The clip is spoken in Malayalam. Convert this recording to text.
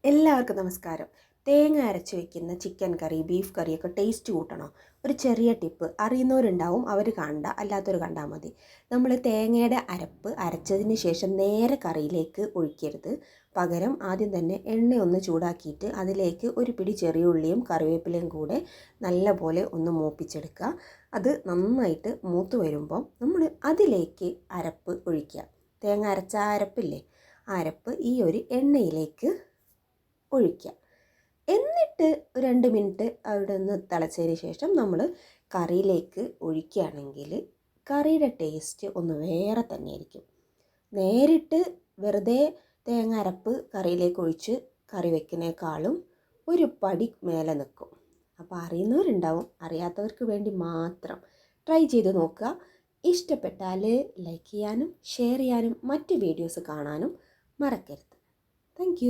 എല്ലാവർക്കും നമസ്കാരം. തേങ്ങ അരച്ച് വെക്കുന്ന ചിക്കൻ കറി, ബീഫ് കറിയൊക്കെ ടേസ്റ്റ് കൂട്ടണോ? ഒരു ചെറിയ ടിപ്പ് അറിയുന്നവരുണ്ടാവും, അവർ കണ്ട, അല്ലാത്തവർ കണ്ടാൽ മതി. നമ്മൾ തേങ്ങയുടെ അരപ്പ് അരച്ചതിന് ശേഷം നേരെ കറിയിലേക്ക് ഒഴിക്കരുത്. പകരം ആദ്യം തന്നെ എണ്ണയൊന്ന് ചൂടാക്കിയിട്ട് അതിലേക്ക് ഒരു പിടി ചെറിയ ഉള്ളിയും കറിവേപ്പിലയും കൂടെ നല്ലപോലെ ഒന്ന് മൂപ്പിച്ചെടുക്കുക. അത് നന്നായിട്ട് മൂത്ത് വരുമ്പം നമ്മൾ അതിലേക്ക് അരപ്പ് ഒഴിക്കുക. തേങ്ങ അരച്ച അരപ്പില്ലേ, ആ അരപ്പ് ഈ ഒരു എണ്ണയിലേക്ക് ഒഴിക്കുക. എന്നിട്ട് 2 മിനിറ്റ് അവിടെ നിന്ന് തിളച്ചതിന് ശേഷം നമ്മൾ കറിയിലേക്ക് ഒഴിക്കുകയാണെങ്കിൽ കറിയുടെ ടേസ്റ്റ് ഒന്ന് വേറെ തന്നെയായിരിക്കും. നേരിട്ട് വെറുതെ തേങ്ങ അരപ്പ് കറിയിലേക്ക് ഒഴിച്ച് കറി വയ്ക്കുന്നതിനേക്കാളും ഒരു പടി മേലെ നിൽക്കും. അപ്പോൾ അറിയുന്നവരുണ്ടാവും, അറിയാത്തവർക്ക് വേണ്ടി മാത്രം ട്രൈ ചെയ്ത് നോക്കുക. ഇഷ്ടപ്പെട്ടാൽ ലൈക്ക് ചെയ്യാനും ഷെയർ ചെയ്യാനും മറ്റ് വീഡിയോസ് കാണാനും മറക്കരുത്. താങ്ക്